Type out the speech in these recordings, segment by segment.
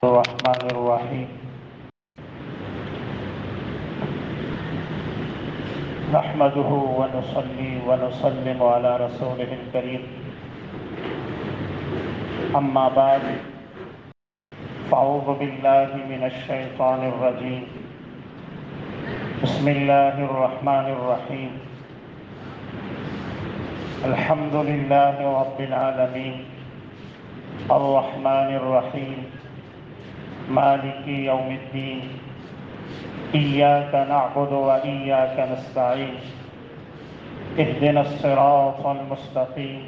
الرحمن الرحيم نحمده ونصلي ونسلم على رسوله الكريم أما بعد فأعوذ بالله من الشيطان الرجيم بسم الله الرحمن الرحيم الحمد لله رب العالمين الرحمن الرحيم مالك يوم الدين إياك نعبد وإياك نستعين اهدنا الصراط المستقيم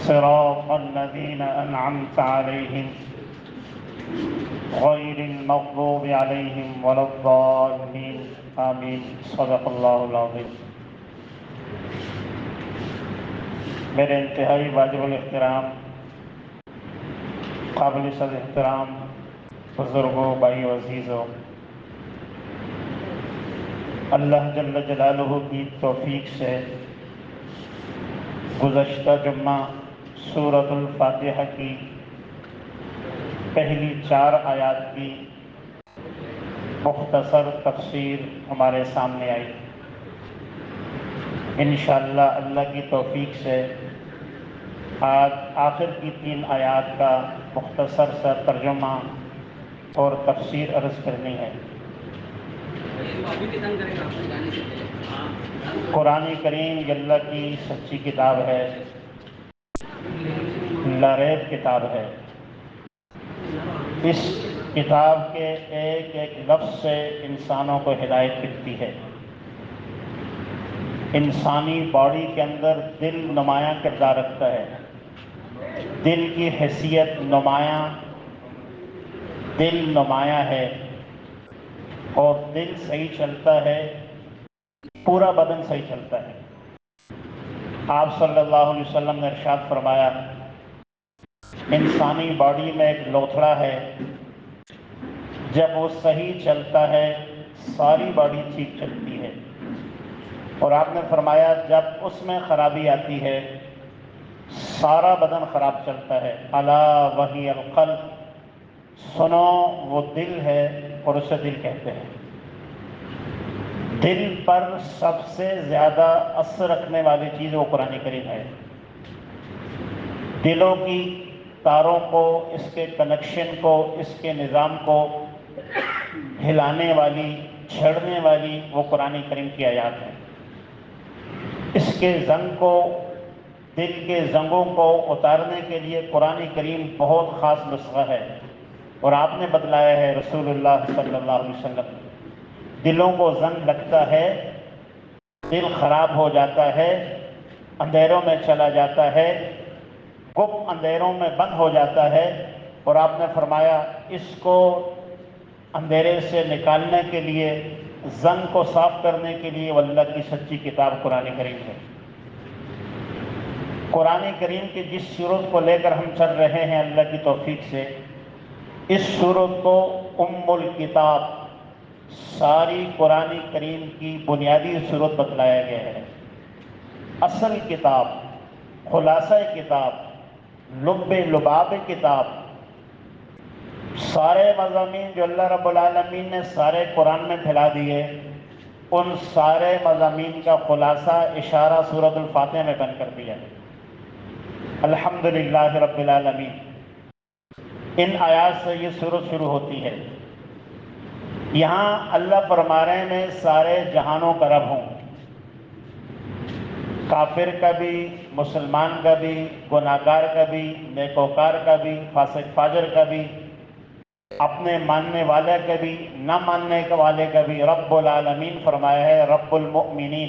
صراط الذين أنعمت عليهم غير المغضوب عليهم ولا الضالين آمين صدق الله العظيم۔ میرے انتہائی واجب الاحترام قابل صد احترام بزرگوں، بھائی عزیزوں، اللہ جل جلالہ کی توفیق سے گزشتہ جمعہ سورۃ الفاتحہ کی پہلی 4 آیات کی مختصر تفسیر ہمارے سامنے آئی۔ انشاءاللہ اللہ کی توفیق سے آج آخر کی 3 آیات کا مختصر سا ترجمہ اور تفسیر عرض کرنی ہے۔ قرآن کریم یہ اللہ کی سچی کتاب ہے، لا ریب کتاب ہے۔ اس کتاب کے ایک ایک لفظ سے انسانوں کو ہدایت ملتی ہے۔ انسانی باڈی کے اندر دل نمایاں کردار رکھتا ہے، دل کی حیثیت دل نمایاں ہے، اور دل صحیح چلتا ہے پورا بدن صحیح چلتا ہے۔ آپ صلی اللہ علیہ وسلم نے ارشاد فرمایا، انسانی باڈی میں ایک لوتھڑا ہے، جب وہ صحیح چلتا ہے ساری باڈی ٹھیک چلتی ہے، اور آپ نے فرمایا جب اس میں خرابی آتی ہے سارا بدن خراب چلتا ہے۔ الا وہی القلب، سنو وہ دل ہے، اور اسے دل کہتے ہیں۔ دل پر سب سے زیادہ اثر رکھنے والی چیز وہ قرآن کریم ہے۔ دلوں کی تاروں کو، اس کے کنیکشن کو، اس کے نظام کو ہلانے والی، چھڑنے والی وہ قرآن کریم کی آیات ہیں۔ اس کے زنگ کو، دل کے زنگوں کو اتارنے کے لیے قرآن کریم بہت خاص نسخہ ہے، اور آپ نے بتلایا ہے رسول اللہ صلی اللہ علیہ وسلم۔ دلوں کو زنگ لگتا ہے، دل خراب ہو جاتا ہے، اندھیروں میں چلا جاتا ہے، گپ اندھیروں میں بند ہو جاتا ہے، اور آپ نے فرمایا اس کو اندھیرے سے نکالنے کے لیے، زنگ کو صاف کرنے کے لیے وہ اللہ کی سچی کتاب قرآن کریم ہے۔ قرآن کریم کی جس صورت کو لے کر ہم چل رہے ہیں اللہ کی توفیق سے، اس صورت کو ام الکتاب، ساری قرآن کریم کی بنیادی صورت بتلایا گیا ہے۔ اصل کتاب، خلاصہ کتاب، لب لباب کتاب، سارے مضامین جو اللہ رب العالمین نے سارے قرآن میں پھیلا دیے، ان سارے مضامین کا خلاصہ اشارہ سورۃ الفاتحہ میں بن کر دیا ہے۔ الحمدللہ رب العالمین، ان آیات سے یہ سورت شروع ہوتی ہے۔ یہاں اللہ فرما رہے ہیں میں سارے جہانوں کا رب ہوں، کافر کا بھی، مسلمان کا بھی، گناہگار کا بھی، نیکوکار کا بھی، فاسق فاجر کا بھی، اپنے ماننے والے کا بھی، نہ ماننے والے کا بھی۔ رب العالمین فرمایا ہے رب المؤمنین،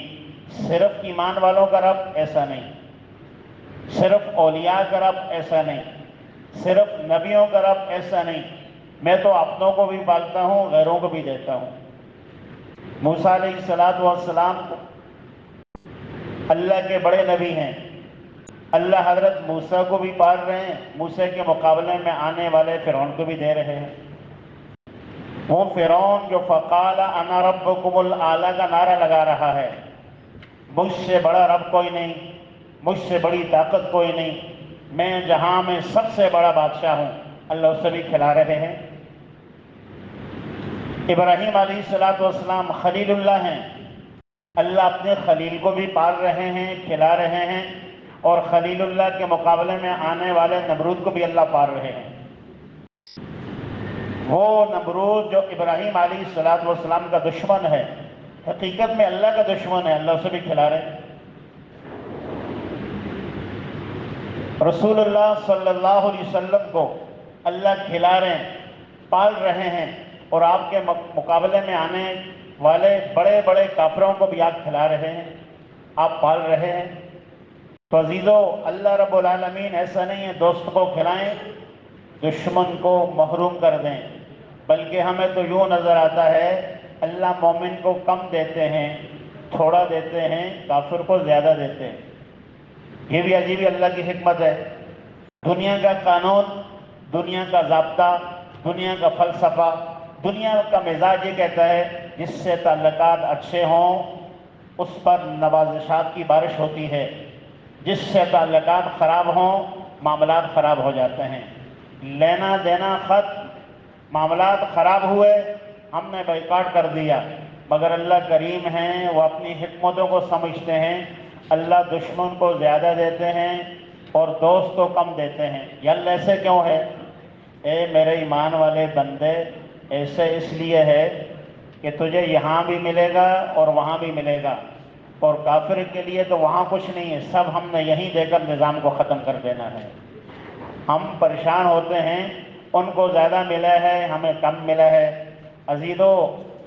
صرف ایمان والوں کا رب ایسا نہیں، صرف اولیاء کا رب ایسا نہیں، صرف نبیوں کا رب ایسا نہیں، میں تو اپنوں کو بھی پالتا ہوں، غیروں کو بھی دیتا ہوں۔ موسیٰ علیہ السلام اللہ کے بڑے نبی ہیں، اللہ حضرت موسیٰ کو بھی پال رہے ہیں، موسیٰ کے مقابلے میں آنے والے فرعون کو بھی دے رہے ہیں۔ وہ فرعون جو فقال انا ربکم الاعلی کا نعرہ لگا رہا ہے، مجھ سے بڑا رب کوئی نہیں، مجھ سے بڑی طاقت کوئی نہیں، میں جہاں میں سب سے بڑا بادشاہ ہوں، اللہ اسے بھی کھلا رہے ہیں۔ ابراہیم علیہ السلام خلیل اللہ ہیں، اللہ اپنے خلیل کو بھی پال رہے ہیں، کھلا رہے ہیں، اور خلیل اللہ کے مقابلے میں آنے والے نمرود کو بھی اللہ پال رہے ہیں۔ وہ نمرود جو ابراہیم علیہ السلام کا دشمن ہے، حقیقت میں اللہ کا دشمن ہے، اللہ اسے بھی کھلا رہے ہیں۔ رسول اللہ صلی اللہ علیہ وسلم کو اللہ کھلا رہے ہیں، پال رہے ہیں، اور آپ کے مقابلے میں آنے والے بڑے بڑے کافروں کو بھی آپ کھلا رہے ہیں، آپ پال رہے ہیں۔ تو عزیزو، اللہ رب العالمین ایسا نہیں ہے دوست کو کھلائیں دشمن کو محروم کر دیں، بلکہ ہمیں تو یوں نظر آتا ہے اللہ مومن کو کم دیتے ہیں، تھوڑا دیتے ہیں، کافر کو زیادہ دیتے ہیں۔ یہ بھی عجیب اللہ کی حکمت ہے۔ دنیا کا قانون، دنیا کا ضابطہ، دنیا کا فلسفہ، دنیا کا مزاج یہ کہتا ہے جس سے تعلقات اچھے ہوں اس پر نوازشات کی بارش ہوتی ہے، جس سے تعلقات خراب ہوں معاملات خراب ہو جاتے ہیں، لینا دینا ختم، معاملات خراب ہوئے، ہم نے بائیکاٹ کر دیا۔ مگر اللہ کریم ہیں، وہ اپنی حکمتوں کو سمجھتے ہیں، اللہ دشمن کو زیادہ دیتے ہیں اور دوست کو کم دیتے ہیں۔ یا اللہ ایسے کیوں ہے؟ اے میرے ایمان والے بندے، ایسے اس لیے ہے کہ تجھے یہاں بھی ملے گا اور وہاں بھی ملے گا، اور کافر کے لیے تو وہاں کچھ نہیں ہے، سب ہم نے یہیں دے کر نظام کو ختم کر دینا ہے۔ ہم پریشان ہوتے ہیں، ان کو زیادہ ملا ہے، ہمیں کم ملا ہے۔ عزیزو،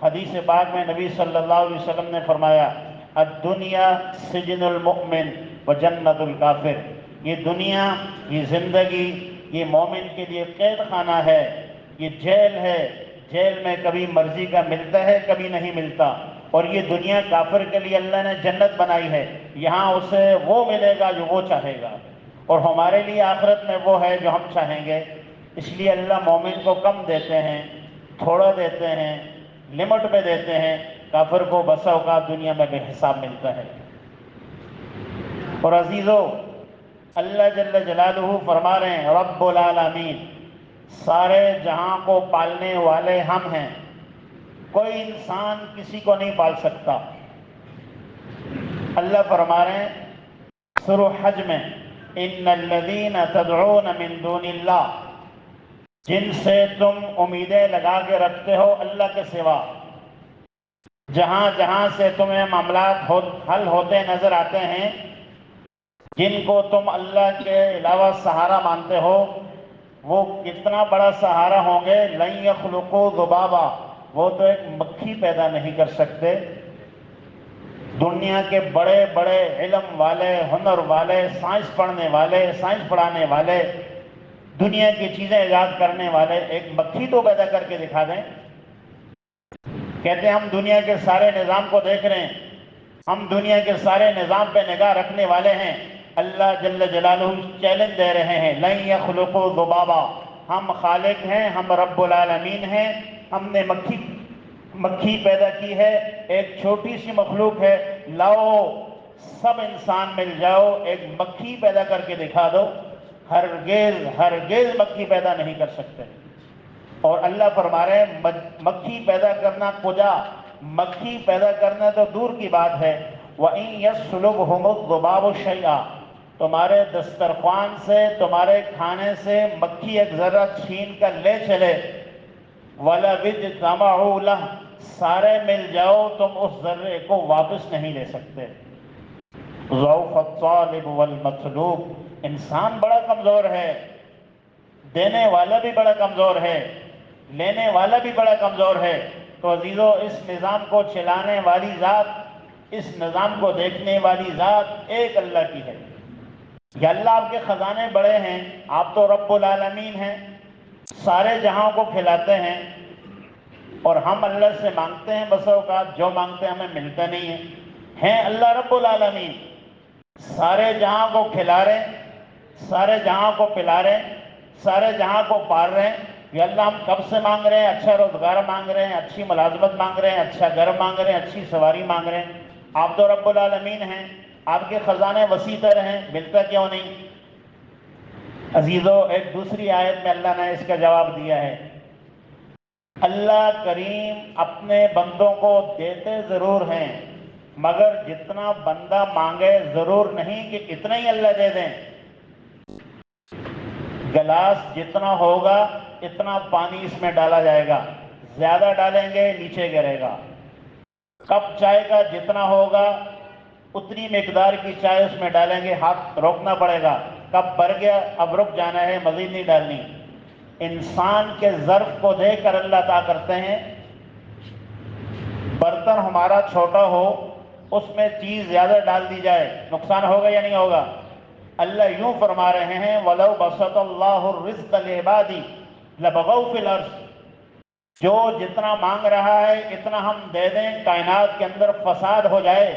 حدیث پاک میں نبی صلی اللہ علیہ وسلم نے فرمایا الدنیا سجن المؤمن و جنت الکافر، یہ دنیا، یہ زندگی، یہ مومن کے لیے قید خانہ ہے، یہ جیل ہے، جیل میں کبھی مرضی کا ملتا ہے، کبھی نہیں ملتا، اور یہ دنیا کافر کے لیے اللہ نے جنت بنائی ہے، یہاں اسے وہ ملے گا جو وہ چاہے گا، اور ہمارے لیے آخرت میں وہ ہے جو ہم چاہیں گے۔ اس لیے اللہ مومن کو کم دیتے ہیں، تھوڑا دیتے ہیں، لمٹ پہ دیتے ہیں، کافر کو بسا اوقات دنیا میں بے حساب ملتا ہے۔ اور عزیزو، اللہ جل جلالہ فرما رہے ہیں رب العالمین، سارے جہاں کو پالنے والے ہم ہیں، کوئی انسان کسی کو نہیں پال سکتا۔ اللہ فرما رہے ہیں سورہ حج میں ان الذین تدعون من دون اللہ، جن سے تم امیدیں لگا کے رکھتے ہو اللہ کے سوا، جہاں جہاں سے تمہیں معاملات حل ہوتے نظر آتے ہیں، جن کو تم اللہ کے علاوہ سہارا مانتے ہو، وہ کتنا بڑا سہارا ہوں گے، لن یخلقوا ذبابا، وہ تو ایک مکھی پیدا نہیں کر سکتے۔ دنیا کے بڑے بڑے علم والے، ہنر والے، سائنس پڑھنے والے، سائنس پڑھانے والے، دنیا کی چیزیں ایجاد کرنے والے ایک مکھی تو پیدا کر کے دکھا دیں۔ کہتے ہیں ہم دنیا کے سارے نظام کو دیکھ رہے ہیں، ہم دنیا کے سارے نظام پہ نگاہ رکھنے والے ہیں۔ اللہ جل جلالہ چیلنج دے رہے ہیں لن یخلقوا ذبابا، ہم خالق ہیں، ہم رب العالمین ہیں، ہم نے مکھی پیدا کی ہے، ایک چھوٹی سی مخلوق ہے، لاؤ سب انسان مل جاؤ ایک مکھی پیدا کر کے دکھا دو، ہرگز مکھی پیدا نہیں کر سکتے۔ اور اللہ فرما رہے ہیں مکھی پیدا کرنا کجا، مکھی پیدا کرنا تو دور کی بات ہے، وَإِن يَسْلُبْهُمُ الذُّبَابُ شَيْئًا، تمہارے دسترخوان سے، تمہارے کھانے سے مکھی ایک ذرہ چھین کر لے چلے، وَلَوِ اجْتَمَعُوا لَهُ، سارے مل جاؤ تم اس ذرے کو واپس نہیں لے سکتے۔ ضعف الطالب والمطلوب، انسان بڑا کمزور ہے، دینے والا بھی بڑا کمزور ہے، لینے والا بھی بڑا کمزور ہے۔ تو عزیزو، اس نظام کو چلانے والی ذات، اس نظام کو دیکھنے والی ذات ایک اللہ کی ہے۔ یا اللہ آپ کے خزانے بڑے ہیں، آپ تو رب العالمین ہیں، سارے جہاں کو کھلاتے ہیں، اور ہم اللہ سے مانگتے ہیں، بس اوقات جو مانگتے ہیں ہمیں ملتا نہیں ہے اللہ رب العالمین سارے جہاں کو کھلا رہے ہیں، سارے جہاں کو پلا رہے ہیں، سارے جہاں کو پال رہے ہیں۔ یا اللہ ہم کب سے مانگ رہے ہیں، اچھا روزگار مانگ رہے ہیں، اچھی ملازمت مانگ رہے ہیں، اچھا گھر مانگ رہے ہیں، اچھی سواری مانگ رہے ہیں، آپ تو رب العالمین ہیں، آپ کے خزانے وسیع تر ہیں، ملتا کیوں نہیں؟ عزیزو، ایک دوسری آیت میں اللہ نے اس کا جواب دیا ہے۔ اللہ کریم اپنے بندوں کو دیتے ضرور ہیں، مگر جتنا بندہ مانگے ضرور نہیں کہ اتنا ہی اللہ دے دیں۔ گلاس جتنا ہوگا اتنا پانی اس میں ڈالا جائے گا، زیادہ ڈالیں گے نیچے گرے گا۔ کپ چائے کا جتنا ہوگا اتنی مقدار کی چائے اس میں ڈالیں گے، ہاتھ روکنا پڑے گا، کپ بھر گیا اب رک جانا ہے، مزید نہیں ڈالنی۔ انسان کے ظرف کو دیکھ کر اللہ عطا کرتے ہیں، برتن ہمارا چھوٹا ہو اس میں چیز زیادہ ڈال دی جائے، نقصان ہوگا یا نہیں ہوگا؟ اللہ یوں فرما رہے ہیں وَلَوْ بَسَطَ اللَّهُ الرِّزْقَ لِعِبَادِهِ لَبَغَوْا فِي الْأَرْضِ۔ جو جتنا مانگ رہا ہے اتنا ہم دے دیں، کائنات کے اندر فساد ہو جائے،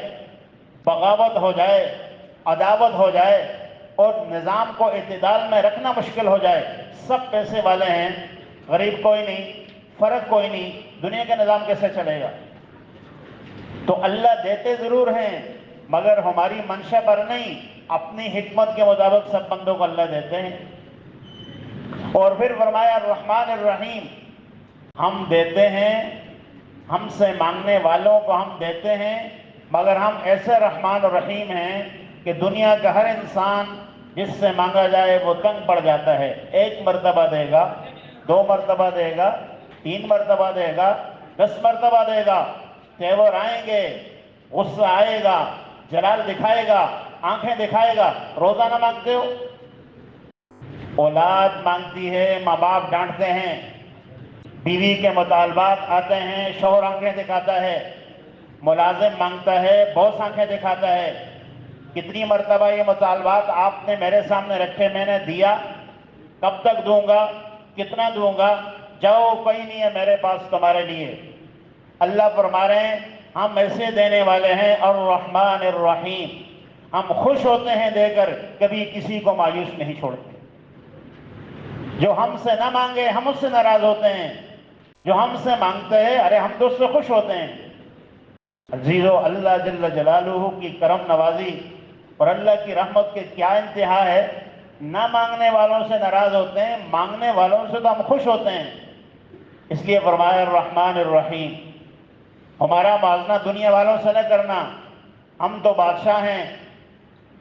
بغاوت ہو جائے، عداوت ہو جائے اور نظام کو اعتدال میں رکھنا مشکل ہو جائے۔ سب پیسے والے ہیں، غریب کوئی نہیں، فرق کوئی نہیں، دنیا کا نظام کیسے چلے گا؟ تو اللہ دیتے ضرور ہیں مگر ہماری منشا پر نہیں، اپنی حکمت کے مطابق سب بندوں کو اللہ دیتے ہیں۔ اور پھر فرمایا الرحمن الرحیم، ہم دیتے ہیں، ہم سے مانگنے والوں کو ہم دیتے ہیں، مگر ہم ایسے رحمان الرحیم ہیں کہ دنیا کا ہر انسان جس سے مانگا جائے وہ تنگ پڑ جاتا ہے۔ ایک مرتبہ دے گا، 2 مرتبہ دے گا، 3 مرتبہ دے گا، 10 مرتبہ دے گا، تیور آئیں گے، غصہ آئے گا، جلال دکھائے گا، آنکھیں دکھائے گا۔ روزانہ مانگتے ہو، اولاد مانگتی ہے، ماں باپ ڈانٹتے ہیں، بیوی کے مطالبات آتے ہیں، شوہر آنکھیں دکھاتا ہے، ملازم مانگتا ہے، باس آنکھیں دکھاتا ہے۔ کتنی مرتبہ یہ مطالبات آپ نے میرے سامنے رکھے، میں نے دیا، کب تک دوں گا، کتنا دوں گا؟ جاؤ، کوئی نہیں ہے میرے پاس تمہارے لیے۔ اللہ فرما رہے ہیں ہم ایسے دینے والے ہیں الرحمن الرحیم، ہم خوش ہوتے ہیں دے کر، کبھی کسی کو مایوس نہیں چھوڑتے۔ جو ہم سے نہ مانگے ہم اس سے ناراض ہوتے ہیں، جو ہم سے مانگتے ہیں ارے ہم تو اس سے خوش ہوتے ہیں۔ عزیزو، اللہ جل جلالہ کی کرم نوازی اور اللہ کی رحمت کے کیا انتہا ہے، نہ مانگنے والوں سے ناراض ہوتے ہیں، مانگنے والوں سے تو ہم خوش ہوتے ہیں۔ اس لیے فرمایا الرحمن الرحیم۔ ہمارا موازنہ دنیا والوں سے نہ کرنا، ہم تو بادشاہ ہیں،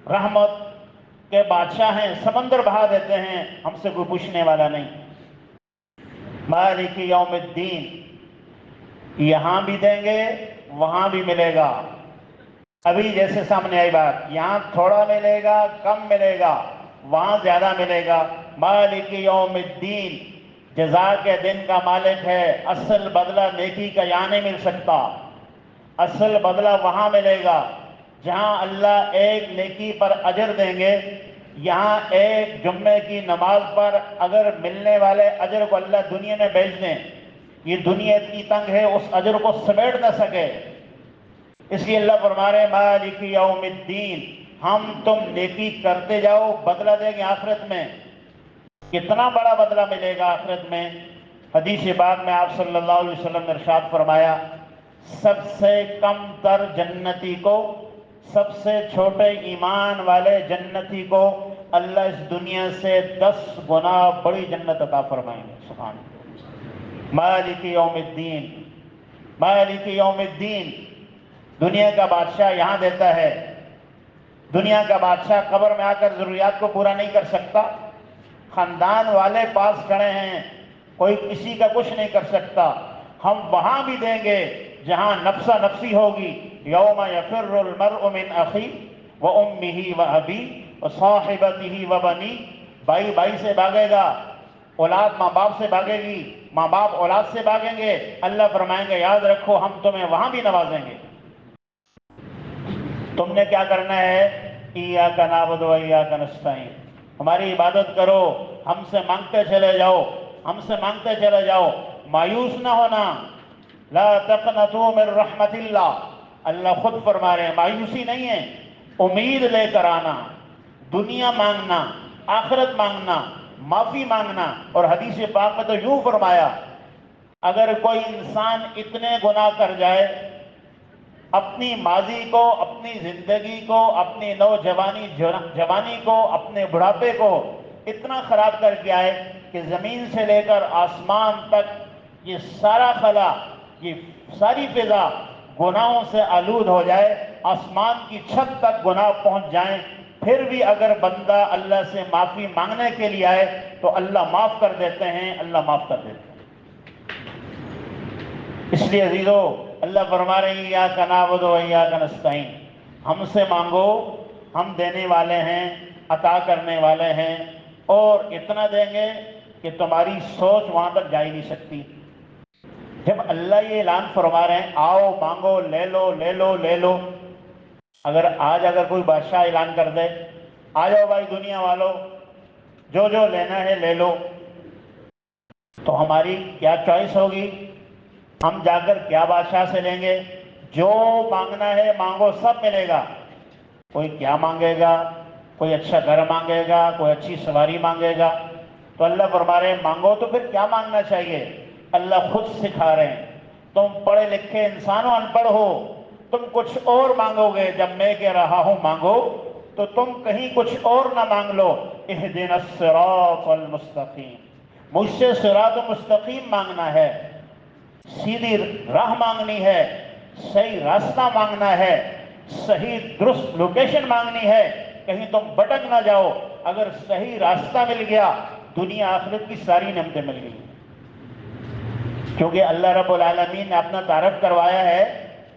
رحمت کے بادشاہ ہیں، سمندر بہا دیتے ہیں، ہم سے کوئی پوچھنے والا نہیں۔ مالک یوم الدین، یہاں بھی دیں گے وہاں بھی ملے گا۔ ابھی جیسے سامنے آئی بات، یہاں تھوڑا ملے گا، کم ملے گا، وہاں زیادہ ملے گا۔ مالک یوم الدین، جزا کے دن کا مالک ہے، اصل بدلہ نیکی کا یہاں نہیں مل سکتا، اصل بدلہ وہاں ملے گا جہاں اللہ ایک نیکی پر اجر دیں گے۔ یہاں ایک جمعے کی نماز پر اگر ملنے والے اجر کو اللہ دنیا میں بیچ دیں، یہ دنیا اتنی تنگ ہے اس اجر کو سمیٹ نہ سکے، اس لیے اللہ فرما رہے ہیں مالک یوم الدین، ہم تم نیکی کرتے جاؤ، بدلہ دیں گے آخرت میں۔ کتنا بڑا بدلہ ملے گا آخرت میں؟ حدیث پاک میں آپ صلی اللہ علیہ وسلم نے ارشاد فرمایا سب سے کم تر جنتی کو، سب سے چھوٹے ایمان والے جنتی کو اللہ اس دنیا سے 10 گنا بڑی جنت عطا فرمائیں گے۔ سبحان اللہ۔ مالک یوم الدین، مالک یوم الدین، دنیا کا بادشاہ یہاں دیتا ہے، دنیا کا بادشاہ قبر میں آ کر ضروریات کو پورا نہیں کر سکتا، خاندان والے پاس کھڑے ہیں، کوئی کسی کا کچھ نہیں کر سکتا۔ ہم وہاں بھی دیں گے جہاں نفسا نفسی ہوگی، یوم یفر المرء من اخی و امہ و ابی و صاحبتہ و بنی، بھائی بھائی سے بھاگے گا، اولاد ماں باپ سے بھاگے گی، ماں باپ اولاد سے بھاگیں گے۔ اللہ فرمائیں گے یاد رکھو ہم تمہیں وہاں بھی نوازیں گے۔ تم نے کیا کرنا ہے؟ ایاک نعبد و ایاک نستعین، ہماری عبادت کرو، ہم سے مانگتے چلے جاؤ، ہم سے مانگتے چلے جاؤ، مایوس نہ ہونا۔ لا تقنطوا من رحمت اللہ، اللہ خود فرما رہے ہیں مایوسی نہیں ہے، امید لے کر آنا، دنیا مانگنا، آخرت مانگنا، معافی مانگنا۔ اور حدیث پاک میں تو یوں فرمایا اگر کوئی انسان اتنے گناہ کر جائے، اپنی ماضی کو، اپنی زندگی کو، اپنی نوجوانی جوانی کو، اپنے بڑھاپے کو اتنا خراب کر کے آئے کہ زمین سے لے کر آسمان تک یہ سارا خلا، یہ ساری فضا گناہوں سے آلود ہو جائے، آسمان کی چھت تک گناہ پہنچ جائیں، پھر بھی اگر بندہ اللہ سے معافی مانگنے کے لیے آئے تو اللہ معاف کر دیتے ہیں، اللہ معاف کر دیتے ہیں۔ اس لیے عزیزو، اللہ فرما رہے ہیں ایاک نعبد و ایاک نستعین، ہم سے مانگو، ہم دینے والے ہیں، عطا کرنے والے ہیں، اور اتنا دیں گے کہ تمہاری سوچ وہاں تک جا ہی نہیں سکتی۔ جب اللہ یہ اعلان فرما رہے ہیں آؤ مانگو، لے لو لے لو لے لو، اگر کوئی بادشاہ اعلان کر دے آ جاؤ بھائی دنیا والو، جو جو لینا ہے لے لو، تو ہماری کیا چوائس ہوگی؟ ہم جا کر کیا بادشاہ سے لیں گے؟ جو مانگنا ہے مانگو، سب ملے گا۔ کوئی کیا مانگے گا؟ کوئی اچھا گھر مانگے گا، کوئی اچھی سواری مانگے گا۔ تو اللہ فرما رہے ہیں مانگو تو پھر کیا مانگنا چاہیے؟ اللہ خود سکھا رہے ہیں، تم پڑھے لکھے انسانوں ان پڑھ ہو، تم کچھ اور مانگو گے، جب میں کہہ رہا ہوں مانگو تو تم کہیں کچھ اور نہ مانگ لو۔ اہدنا الصراط المستقیم، مجھ سے صراط مستقیم مانگنا ہے، سیدھی راہ مانگنی ہے، صحیح راستہ مانگنا ہے، صحیح درست لوکیشن مانگنی ہے، کہیں تم بھٹک نہ جاؤ۔ اگر صحیح راستہ مل گیا، دنیا آخرت کی ساری نعمتیں مل گئی، کیونکہ اللہ رب العالمین نے اپنا تعارف کروایا ہے،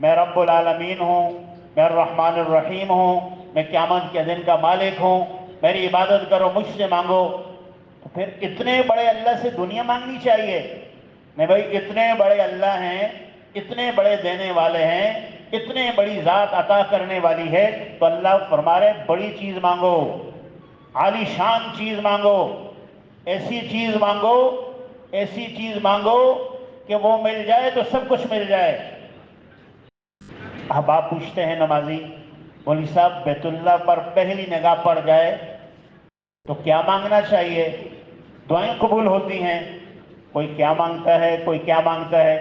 میں رب العالمین ہوں، میں الرحمن الرحیم ہوں، میں قیامت کے دن کا مالک ہوں، میری عبادت کرو، مجھ سے مانگو۔ تو پھر اتنے بڑے اللہ سے دنیا مانگنی چاہیے؟ نہیں بھائی، اتنے بڑے اللہ ہیں، اتنے بڑے دینے والے ہیں، اتنے بڑی ذات عطا کرنے والی ہے، تو اللہ فرما رہے ہیں بڑی چیز مانگو، عالی شان چیز مانگو، ایسی چیز مانگو، ایسی چیز مانگو کہ وہ مل جائے تو سب کچھ مل جائے۔ اب آپ پوچھتے ہیں نمازی، مولوی صاحب بیت اللہ پر پہلی نگاہ پڑ جائے تو کیا مانگنا چاہیے؟ دعائیں قبول ہوتی ہیں، کوئی کیا مانگتا ہے، کوئی کیا مانگتا ہے،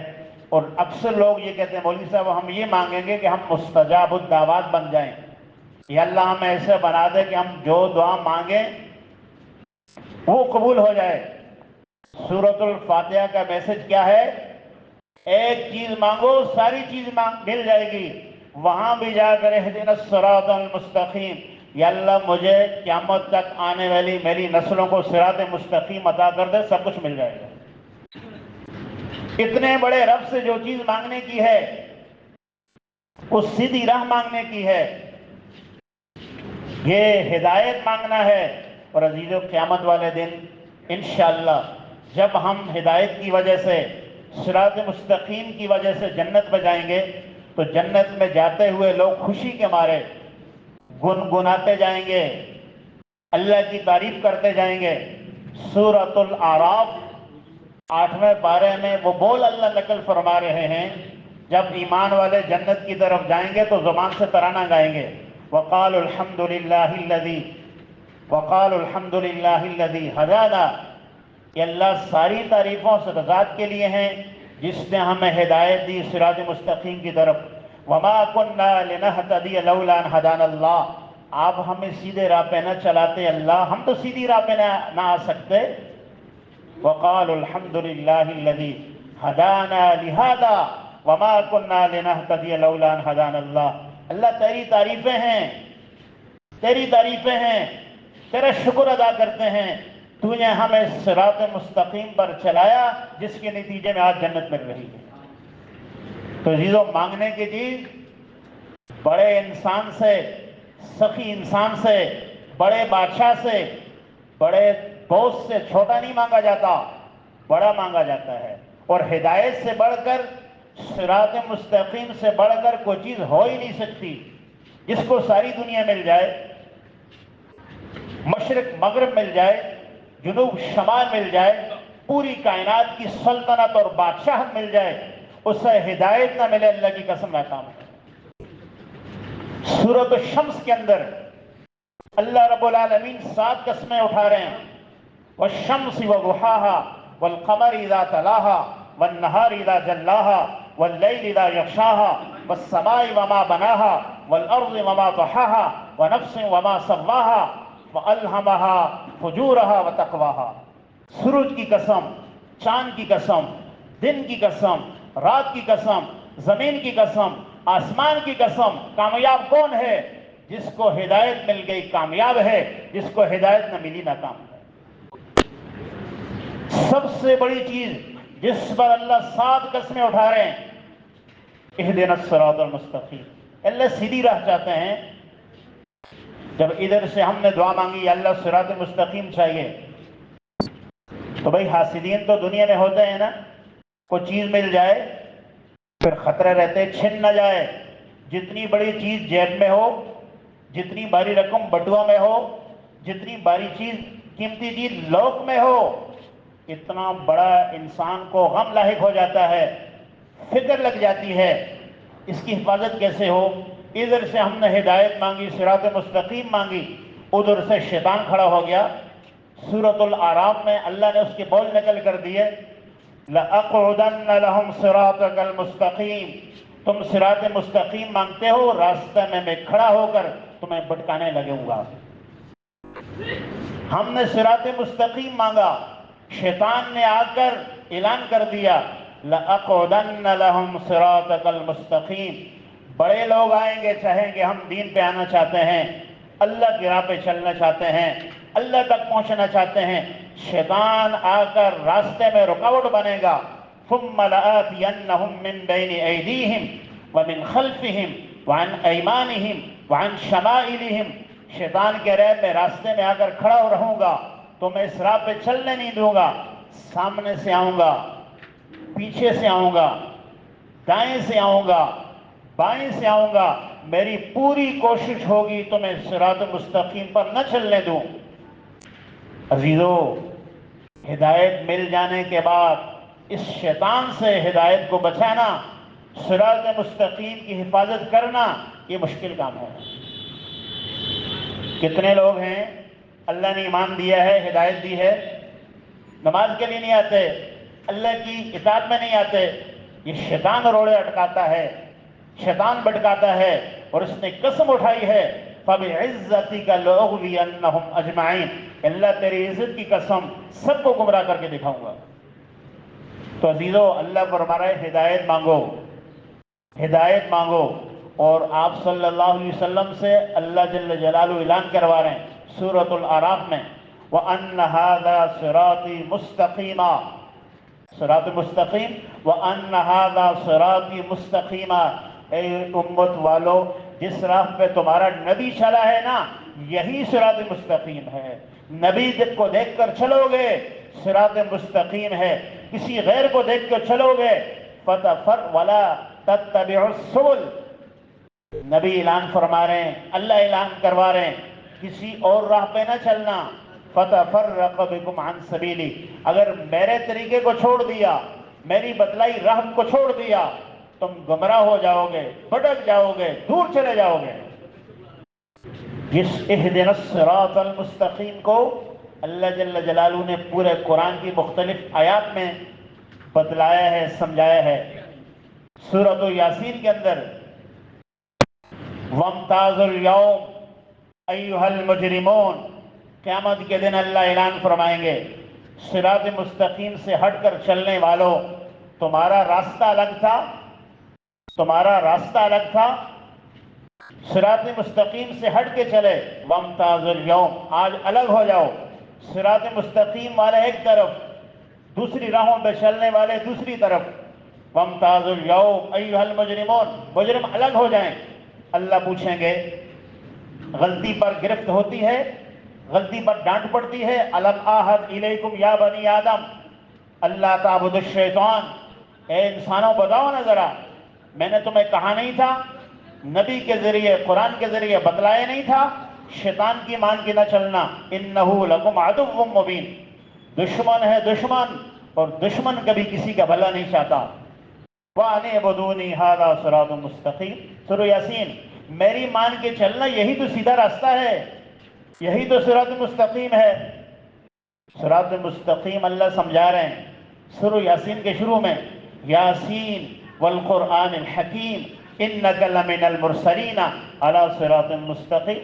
اور اکثر لوگ یہ کہتے ہیں مولوی صاحب ہم یہ مانگیں گے کہ ہم مستجاب الدعوات بن جائیں، یا اللہ ہمیں ایسے بنا دے کہ ہم جو دعا مانگیں وہ قبول ہو جائے۔ سورۃ الفاتحہ کا میسج کیا ہے؟ ایک چیز مانگو ساری چیز مل جائے گی۔ وہاں بھی جا کر اہدنا الصراط المستقیم، یا اللہ مجھے قیامت تک آنے والی میری نسلوں کو صراط مستقیم عطا کر دے، سب کچھ مل جائے گا۔ اتنے بڑے رب سے جو چیز مانگنے کی ہے، اس سیدھی راہ مانگنے کی ہے، یہ ہدایت مانگنا ہے۔ اور عزیزو، قیامت والے دن انشاءاللہ جب ہم ہدایت کی وجہ سے، صراط مستقیم کی وجہ سے جنت میں جائیں گے، تو جنت میں جاتے ہوئے لوگ خوشی کے مارے گنگناتے جائیں گے، اللہ کی تعریف کرتے جائیں گے۔ سورۃ الاعراف 8ویں پارے میں وہ بول اللہ نقل فرما رہے ہیں، جب ایمان والے جنت کی طرف جائیں گے تو زبان سے ترانہ گائیں گے، وقالوا الحمد للہ الذی ہدانا، کہ اللہ ساری تعریفوں سے ذات کے لیے ہیں جس نے ہمیں ہدایت دی صراط مستقیم کی طرف۔ وما كنا لنهتدي لولا ان هدانا اللہ، آپ ہمیں سیدھے راہ پہ نہ چلاتے اللہ، ہم تو سیدھی راہ پہ نہ آ سکتے۔ وقالوا الحمد للہ الذی ہدانا لہذا وما كنا لنهتدي لولا ان هدانا اللہ، اللہ تیری تعریفیں ہیں، تیری تعریفیں ہیں، تیرا شکر ادا کرتے ہیں، تو نے ہمیں صراط مستقیم پر چلایا جس کے نتیجے میں آج جنت مل رہی ہے۔ تو عزیزو، مانگنے کی چیز بڑے انسان سے، سخی انسان سے، بڑے بادشاہ سے، بڑے بوس سے چھوٹا نہیں مانگا جاتا، بڑا مانگا جاتا ہے۔ اور ہدایت سے بڑھ کر، صراط مستقیم سے بڑھ کر کوئی چیز ہو ہی نہیں سکتی۔ جس کو ساری دنیا مل جائے، مشرق مغرب مل جائے، جنوب شمال مل جائے، پوری کائنات کی سلطنت اور بادشاہت مل جائے، اسے ہدایت نہ ملے، اللہ کی قسم ناکام ہے۔ سورۃ الشمس کے اندر اللہ رب العالمین 7 قسمیں اٹھا رہے ہیں، والشمس وضحاها والقمر اذا تلاها والنهار اذا جلاها والليل اذا يغشاها والسماء وما بناها والارض وما طحاها ونفس وما سواها فألهمها فجورها وتقواها، سورج کی قسم، چاند کی قسم، دن کی قسم، رات کی قسم، زمین کی قسم، آسمان کی قسم، کامیاب کون ہے؟ جس کو ہدایت مل گئی کامیاب ہے، جس کو ہدایت نہ ملی ناکام ہے۔ سب سے بڑی چیز جس پر اللہ 7 قسمیں اٹھا رہے ہیں، اہدنا الصراط المستقیم، اللہ سیدھی راہ چاہتے ہیں۔ جب ادھر سے ہم نے دعا مانگی یا اللہ صراط مستقیم چاہیے، تو بھائی حاسدین تو دنیا میں ہوتے ہیں نا، کوئی چیز مل جائے پھر خطرے رہتے چھن نہ جائے۔ جتنی بڑی چیز جیب میں ہو، جتنی باری رقم بٹوا میں ہو، جتنی باری چیز قیمتی چیز لوک میں ہو، اتنا بڑا انسان کو غم لاحق ہو جاتا ہے، فکر لگ جاتی ہے، اس کی حفاظت کیسے ہو؟ ادھر سے ہم نے ہدایت مانگی، صراط مستقیم مانگی، ادھر سے شیطان کھڑا ہو گیا۔ سورۃ الاعراف میں اللہ نے اس کے بول نقل کر دیے، لَأَقْعُدَنَّ لَهُمْ صِرَاطَكَ الْمُسْتَقِيمِ، تم صراط مستقیم مانگتے ہو، راستے میں کھڑا ہو کر تمہیں بھٹکانے لگوں گا۔ ہم نے صراط مستقیم مانگا، شیطان نے آ کر اعلان کر دیا، لَأَقْعُدَنَّ لَهُمْ صِرَاطَكَ الْمُسْتَقِيمِ، بڑے لوگ آئیں گے، چاہیں گے ہم دین پہ آنا چاہتے ہیں، اللہ کی راہ پہ چلنا چاہتے ہیں، اللہ تک پہنچنا چاہتے ہیں، شیطان آ کر راستے میں رکاوٹ بنے گا۔ ثُمَّ لَآتِيَنَّهُم مِّن بَيْنِ أَيْدِيهِمْ وَمِنْ خَلْفِهِمْ وَعَنْ أَيْمَانِهِمْ وَعَنْ شَمَائِلِهِمْ، شیطان کہہ رہے میں راستے میں آ کر کھڑا رہوں گا، تو میں اس راہ پہ چلنے نہیں دوں گا، سامنے سے آؤں گا، پیچھے سے آؤں گا، دائیں سے آؤں گا، بائیں سے آؤں گا، میری پوری کوشش ہوگی تمہیں صراط مستقیم پر نہ چلنے دوں۔ عزیزو، ہدایت مل جانے کے بعد اس شیطان سے ہدایت کو بچانا، صراط مستقیم کی حفاظت کرنا، یہ مشکل کام ہے۔ کتنے لوگ ہیں اللہ نے ایمان دیا ہے، ہدایت دی ہے، نماز کے لیے نہیں آتے، اللہ کی اطاعت میں نہیں آتے، یہ شیطان روڑے اٹکاتا ہے، شیطان بھٹکاتا ہے، اور اس نے قسم اٹھائی ہے فَبِعِزَّتِكَ لَأُغْوِيَنَّهُمْ أَجْمَعِينَ، اللہ تیری عزت کی قسم سب کو گمراہ کر کے دکھاؤں گا۔ تو عزیزو، اللہ فرما رہا ہے ہدایت مانگو، ہدایت مانگو، اور آپ صلی اللہ علیہ وسلم سے اللہ جل جلالہ اعلان کروا رہے ہیں سورۃ الاعراف میں، وَأَنَّ هَذَا صِرَاطِي مُسْتَقِيمًا، صراط مستقیم، وَأَنَّ هَذَا صِرَاطِي مُسْتَقِيمًا، اے امت والو، جس راہ پہ تمہارا نبی چلا ہے نا، یہی صراط مستقیم ہے۔ نبی کو دیکھ کر چلو گے، صراط مستقیم ہے، کسی غیر کو دیکھ کر چلو گے وَلَا تَتَّبِعُوا السُّبُلَ، نبی اعلان فرما رہے ہیں، اللہ اعلان کروا رہے ہیں، کسی اور راہ پہ نہ چلنا، فَتَفَرَّقَ بِكُمْ عَنْ سَبِيلِي، اگر میرے طریقے کو چھوڑ دیا، میری بتلائی راہ کو چھوڑ دیا، تم گمراہ ہو جاؤ گے، بھٹک جاؤ گے، دور چلے جاؤ گے۔ جس اہدنا الصراط المستقیم کو اللہ جل جلالہ نے پورے قرآن کی مختلف آیات میں بتلایا ہے، سمجھایا ہے۔ سورۃ یاسین کے اندر وَامْتَازُوا الْيَوْمَ أَيُّهَا الْمُجْرِمُونَ، قیامت کے دن اللہ اعلان فرمائیں گے، صراط مستقیم سے ہٹ کر چلنے والوں، تمہارا راستہ الگ تھا، تمہارا راستہ الگ تھا، صراط مستقیم سے ہٹ کے چلے، وَامْتَازُوا الْيَوْمَ، آج الگ ہو جاؤ، صراط مستقیم والے ایک طرف، دوسری راہوں پہ چلنے والے دوسری طرف، وَامْتَازُوا الْيَوْمَ أَيُّهَا الْمُجْرِمُونَ، مجرم الگ ہو جائیں۔ اللہ پوچھیں گے، غلطی پر گرفت ہوتی ہے، غلطی پر ڈانٹ پڑتی ہے، أَلَمْ أَعْهَدْ إِلَيْكُمْ يَا بَنِي آدَمَ أَلَّا تَعْبُدُوا الشَّيْطَانَ، اے انسانوں بتاؤ نا ذرا، میں نے تمہیں کہا نہیں تھا، نبی کے ذریعے قرآن کے ذریعے بتلایا نہیں تھا، شیطان کی مان کے نہ چلنا، إِنَّهُ لَكُمْ عَدُوٌّ مُّبِينٌ، دشمن ہے دشمن، اور دشمن کبھی کسی کا بھلا نہیں چاہتا۔ وَأَنِ اعْبُدُونِي هَذَا صِرَاطٌ مُّسْتَقِيمٌ، سورہ یاسین، میری مان کے چلنا یہی تو سیدھا راستہ ہے، یہی تو صراط مستقیم ہے۔ صراط مستقیم اللہ سمجھا رہے ہیں سورہ یاسین کے شروع میں، یاسین والقرآن الحکیم انک لمن المرسلین علی صراط مستقیم۔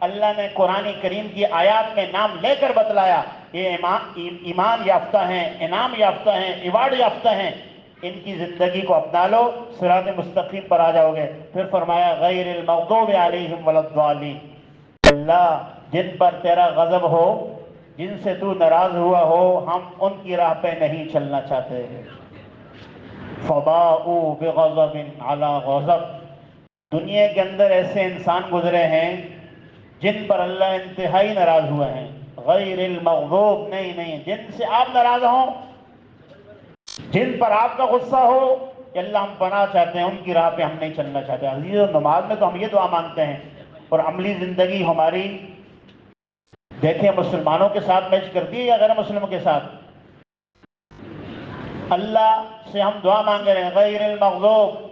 اللہ نے قرآن کریم کی آیات میں نام لے کر بتلایا، یہ ایمان یافتہ ہیں، انعام یافتہ ہیں، ایوارڈ یافتہ ہیں، ان کی زندگی کو اپنا لو، صراط مستقیم پر آ جاؤ گے۔ پھر فرمایا غیر المغضوب علیہم ولا الضالین، اللہ جن پر تیرا غضب ہو، جن سے تو ناراض ہوا ہو، ہم ان کی راہ پہ نہیں چلنا چاہتے۔ فباؤوا بغضب علی غضب، دنیا کے اندر ایسے انسان گزرے ہیں جن پر اللہ انتہائی ناراض ہوئے ہیں۔ غیر المغضوب، نہیں جن سے آپ ناراض ہوں، جن پر آپ کا غصہ ہو، کہ اللہ ہم پناہ چاہتے ہیں، ان کی راہ پہ ہم نہیں چلنا چاہتے۔ عزیزو، نماز میں تو ہم یہ دعا مانگتے ہیں، اور عملی زندگی ہماری دیکھیں مسلمانوں کے ساتھ میچ کرتی ہے یا غیر مسلموں کے ساتھ؟ اللہ سے ہم دعا مانگ رہے ہیں غیر المغضوب،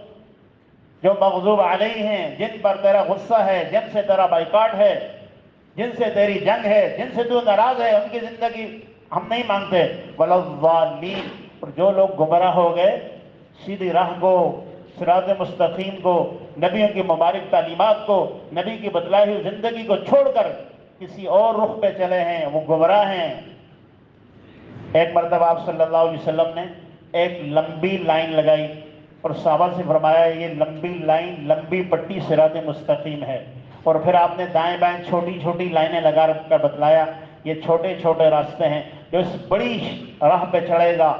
جو مغضوب علیہ ہیں، جن پر تیرا غصہ ہے، جن سے تیرا بائیکاٹ ہے، جن سے تیری جنگ ہے، جن سے تو ناراض ہے، ان کی زندگی ہم نہیں مانگتے۔ ولا الضالین، اور جو لوگ گمراہ ہو گئے، سیدھی راہ کو، صراط مستقیم کو، نبیوں کی مبارک تعلیمات کو، نبی کی بتلائی ہوئی زندگی کو چھوڑ کر کسی اور رخ پہ چلے ہیں، وہ گمراہ ہیں۔ ایک مرتبہ آپ صلی اللہ علیہ وسلم نے ایک لمبی لائن لگائی اور صحابہ سے فرمایا یہ لمبی لائن، لمبی پٹی صراط مستقیم ہے، اور پھر آپ نے دائیں بائیں چھوٹی چھوٹی لائنیں لگا کر بتلایا یہ چھوٹے چھوٹے راستے ہیں، جو اس بڑی راہ پہ چڑھے گا،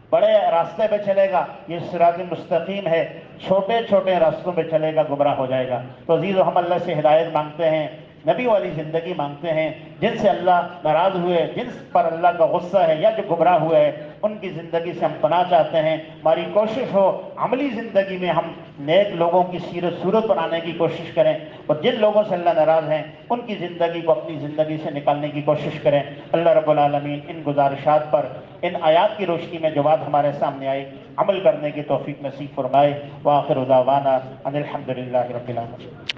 بڑے راستے پہ چلے گا، یہ صراط مستقیم ہے، چھوٹے چھوٹے راستوں پہ چلے گا گمراہ ہو جائے گا۔ تو عزیزو، ہم اللہ سے ہدایت مانگتے ہیں، نبی والی زندگی مانگتے ہیں، جن سے اللہ ناراض ہوئے، جن پر اللہ کا غصہ ہے یا جو گمراہ ہوئے ہیں، ان کی زندگی سے ہم پناہ چاہتے ہیں۔ ہماری کوشش ہو عملی زندگی میں ہم نیک لوگوں کی سیرت صورت بنانے کی کوشش کریں، اور جن لوگوں سے اللہ ناراض ہیں ان کی زندگی کو اپنی زندگی سے نکالنے کی کوشش کریں۔ اللہ رب العالمین ان گزارشات پر، ان آیات کی روشنی میں جو بات ہمارے سامنے آئی، عمل کرنے کی توفیق نصیب فرمائے۔ وآخر دعوانا ان الحمدللہ رب العالمین۔